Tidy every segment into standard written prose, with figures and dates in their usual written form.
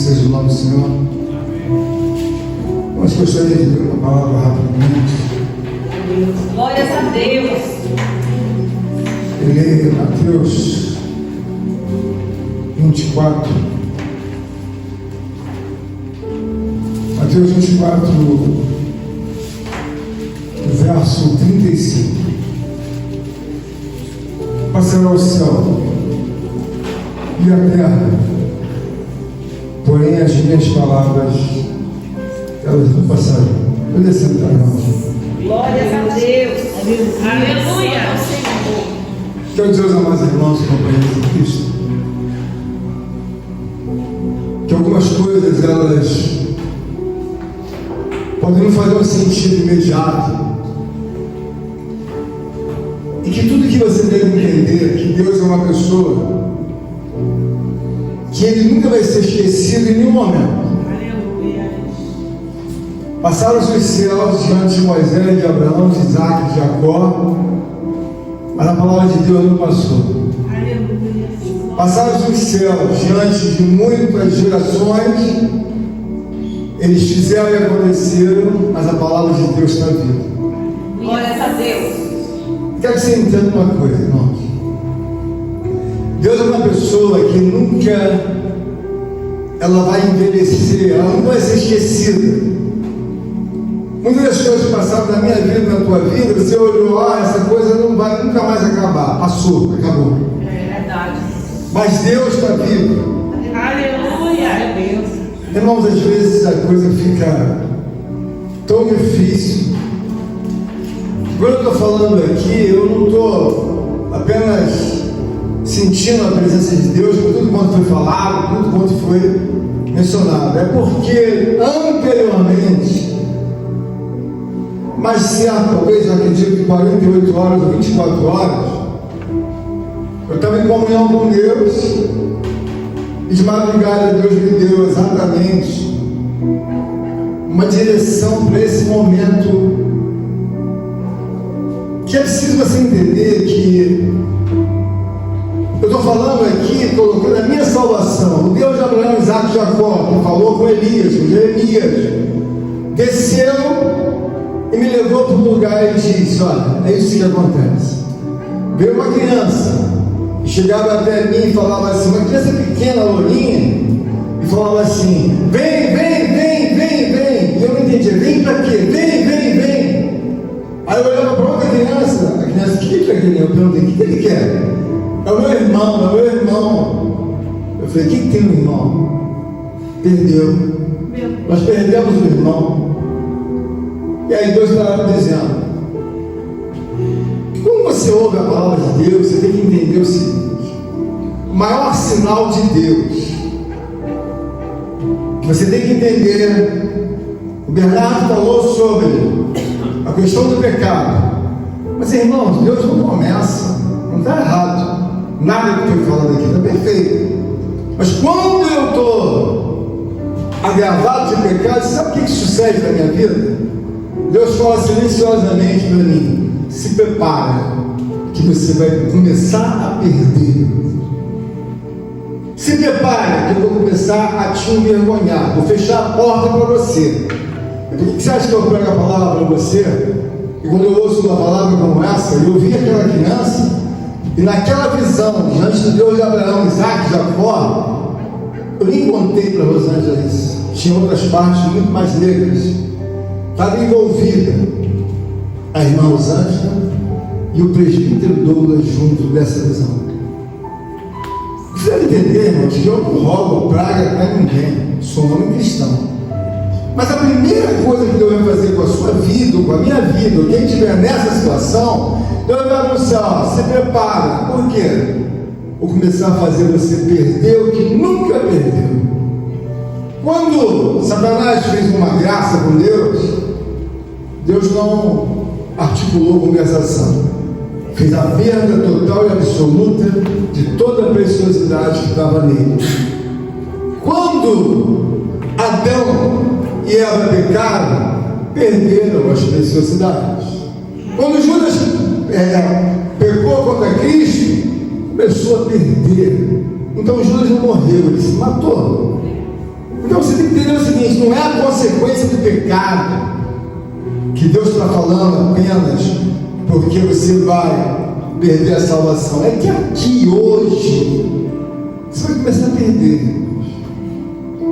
seja o nome do Senhor. Nós gostaríamos de ler uma palavra rapidamente. Glórias a Deus. Eu leio Mateus 24. Mateus 24, verso 35. Passará o céu e a terra, porém as minhas palavras, elas não passarão. Pode sentar, irmão. Glórias a Deus. Aleluia. Quero dizer aos amados irmãos e companheiros de Cristo que algumas coisas elas podem não fazer um sentido imediato, e que tudo que você deve entender, que Deus é uma pessoa que Ele nunca vai ser esquecido em nenhum momento. Passaram os céus diante de Moisés, de Abraão, de Isaac, de Jacó, mas a palavra de Deus não passou. Passaram os céus diante de muitas gerações, eles fizeram e aconteceram, mas a palavra de Deus está viva. Glórias a Deus. Quero que você entenda uma coisa, irmãos. Deus é uma pessoa que nunca ela vai envelhecer, ela não vai ser esquecida. Muitas das coisas que passaram na minha vida, na tua vida, você olhou, essa coisa não vai nunca mais acabar. Passou, acabou. É verdade. Mas Deus está vivo. Aleluia. Deus. Irmãos, às vezes a coisa fica tão difícil. Quando eu estou falando aqui, eu não estou apenas sentindo a presença de Deus por tudo quanto foi falado, tudo quanto foi mencionado. É porque anteriormente, mais certo, talvez, eu acredito que 48 horas ou 24 horas, eu estava em comunhão com Deus, e de madrugada Deus me deu exatamente uma direção para esse momento, que é preciso você entender que eu estou falando aqui, colocando a minha salvação. O Deus de Abraão, Isaac e Jacó, que falou com Elias, com Jeremias, desceu e me levou para um lugar e disse: olha, é isso que acontece. Veio uma criança e chegava até mim e falava assim, uma criança pequena, lourinha, e falava assim: vem, vem, vem, vem, vem. E eu não entendia, vem para quê? Vem, vem, vem. Aí eu olhava para outra criança, a criança, o que é aquele? Eu perguntei, o que ele quer? É o meu irmão, é o meu irmão. Eu falei, o que tem um irmão? Perdeu. Nós perdemos o irmão. E aí Deus estava dizendo, quando você ouve a palavra de Deus, você tem que entender o seguinte: o maior sinal de Deus, que você tem que entender, o Bernardo falou sobre a questão do pecado. Mas irmãos, Deus não começa, não está errado. Nada que eu estou falando aqui está perfeito. Mas quando eu estou agravado de pecado, sabe o que sucede na minha vida? Deus fala silenciosamente para mim: se prepara, que você vai começar a perder. Se prepara, que eu vou começar a te envergonhar, vou fechar a porta para você. Por que você acha que eu prego a palavra para você? E quando eu ouço uma palavra como essa, eu vi aquela criança, e naquela visão, diante do Deus de Abraão, Isaac e Jacó, eu nem contei para Rosângela isso. Tinha outras partes muito mais negras. Estava envolvida a irmã Rosângela e o presbítero Douglas junto dessa visão. Você deve entender, irmãos, que eu não roubo praga para ninguém. Sou um homem cristão. Mas a primeira coisa que Deus vai fazer com a sua vida, ou com a minha vida, ou quem estiver nessa situação, Deus vai anunciar: se prepara. Por quê? Vou começar a fazer você perder o que nunca perdeu. Quando Satanás fez uma graça com Deus, Deus não articulou conversação. Fez a perda total e absoluta de toda a preciosidade que estava nele. Quando Adão e Eva pecaram, perderam as preciosidades. Quando Judas pecou contra Cristo, começou a perder. Então Judas não morreu, ele se matou. Então você tem que entender o seguinte: não é a consequência do pecado que Deus está falando apenas porque você vai perder a salvação. É que aqui hoje você vai começar a perder.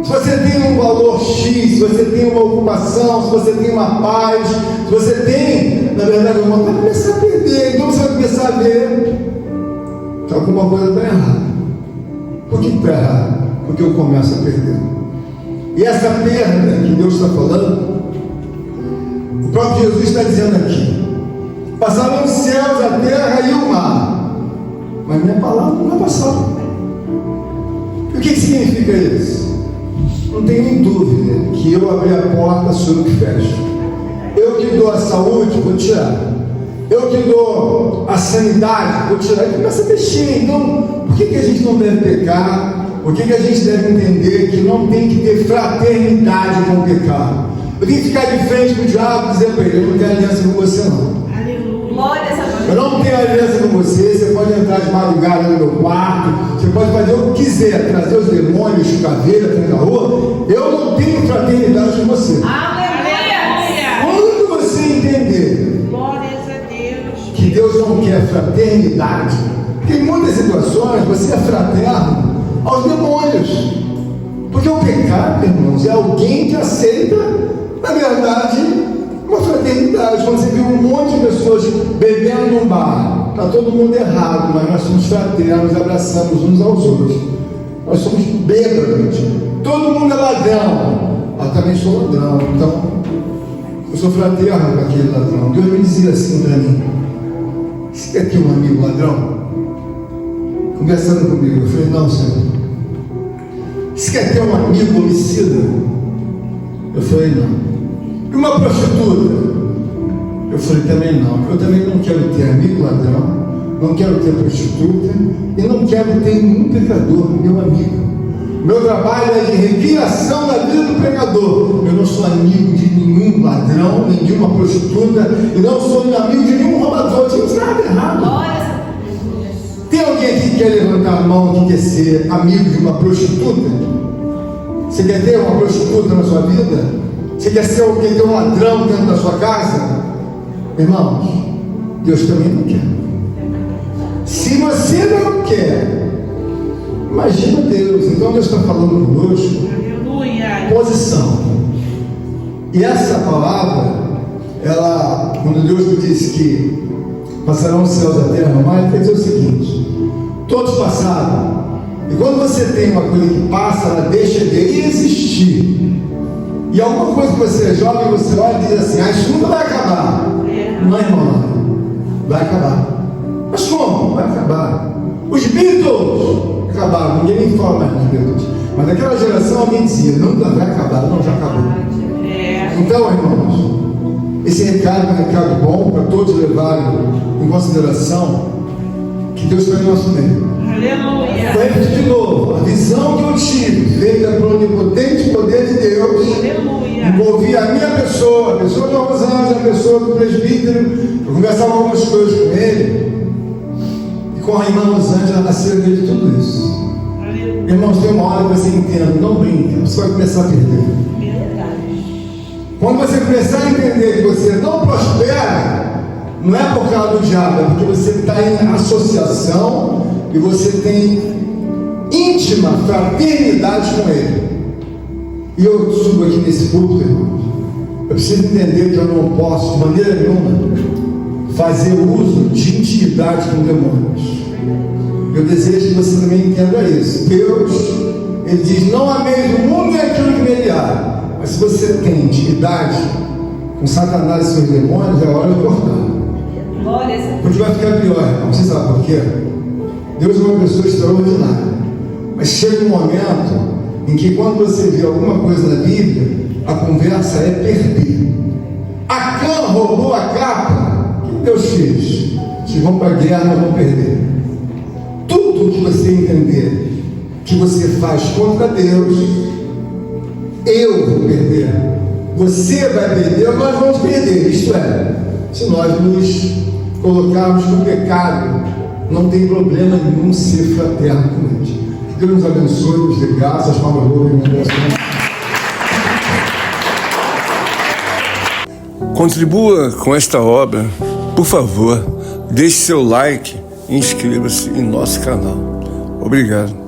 Se você tem um valor X, se você tem uma ocupação, se você tem uma paz, se você tem, na verdade, uma, vai começar a perder. Então você vai começar a ver que alguma coisa está errada. Por que está errado? Porque eu começo a perder. E essa perda que Deus está falando, o próprio Jesus está dizendo aqui: passaram os céus, a terra e o mar, mas minha palavra não vai passar. E o que significa isso? Não tenho dúvida que eu abri a porta, sou eu que fecho. Eu que dou a saúde, vou tirar. Eu que dou a sanidade, vou tirar. E começa a mexer. Então, por que a gente não deve pecar? Por que a gente deve entender que não tem que ter fraternidade com o pecado? Eu tenho que ficar de frente para o diabo e dizer para ele: eu não tenho aliança com você não. Eu não tenho aliança com você. Você pode entrar de madrugada no meu quarto, você pode fazer o que quiser, trazer os demônios, chucaveira, tranca-rua. Eu não tenho fraternidade com você. Quando você entender que Deus não quer fraternidade, porque em muitas situações você é fraterno aos demônios, porque o pecado, irmãos, é alguém que aceita, na verdade, uma fraternidade. Quando você viu um monte de pessoas bebendo num bar, está todo mundo errado, mas nós somos fraternos, abraçamos uns aos outros. Nós somos bêbados. Todo mundo é ladrão. Eu também sou ladrão, então eu sou fraterno com aquele ladrão. Deus me dizia assim para mim: você quer ter um amigo ladrão? Conversando comigo, eu falei: não, Senhor. Você quer ter um amigo homicida? Eu falei: não. E uma prostituta? Eu falei: também não. Eu também não quero ter amigo ladrão, não quero ter prostituta e não quero ter nenhum pecador, meu amigo. Meu trabalho é de recriação da vida do pecador. Eu não sou amigo de nenhum ladrão, nem de uma prostituta, e não sou amigo de nenhum roubador. Não tem nada errado. Tem alguém aqui que quer levantar a mão, que quer ser amigo de uma prostituta? Você quer ter uma prostituta na sua vida? Você quer ser alguém, ter um ladrão dentro da sua casa? Irmãos, Deus também não quer. Se você não quer, imagina Deus. Então Deus está falando conosco. Posição. E essa palavra, ela, quando Deus nos disse que passarão os céus da terra no mar, ele quer dizer o seguinte: todos passaram. E quando você tem uma coisa que passa, ela deixa de existir. E alguma coisa que você é jovem, você olha e diz assim: ah, isso nunca vai acabar. Não, irmão, vai acabar. Mas como? Vai acabar. Os Beatles acabaram, ninguém nem fala mais dos Beatles. Mas naquela geração alguém dizia: nunca vai acabar. Não, já acabou. Então, irmãos, esse recado é um recado bom para todos levarem em consideração que Deus está em nosso meio. Aleluia. Vou repetir de novo: a visão que eu tive, feita pelo onipotente poder de Deus, envolvia a minha pessoa, a pessoa do Rosângela, a pessoa do presbítero. Eu conversava algumas coisas com ele, e com a irmã Rosângela nasceu dele tudo isso. Irmãos, tem uma hora que você entende, não brinca, você vai começar a perder. Quando você começar a entender que você não prospera, não é por causa do diabo, é porque você está em associação e você tem íntima fraternidade com ele. E eu subo aqui nesse púlpito, irmãos, eu preciso entender que eu não posso, de maneira nenhuma, fazer uso de intimidade com demônios. Eu desejo que você também entenda isso. Deus, ele diz: não ameis o mundo e aquilo que nele há. Mas se você tem intimidade com Satanás e seus demônios, é hora de cortar. Porque vai ficar pior, irmão. Você sabe por quê? Deus é uma pessoa extraordinária. Mas chega um momento em que, quando você vê alguma coisa na Bíblia, a conversa é perder. Acã roubou a capa. O que Deus fez? Se vão para a guerra, vão perder. Tudo que você entender que você faz contra Deus, eu vou perder, você vai perder, nós vamos perder. Isto é, se nós nos colocarmos no pecado, não tem problema nenhum ser fraterno com eles. Que Deus nos abençoe, nos dê graças, palmas, louvor e Contribua com esta obra. Por favor, deixe seu like e inscreva-se em nosso canal. Obrigado.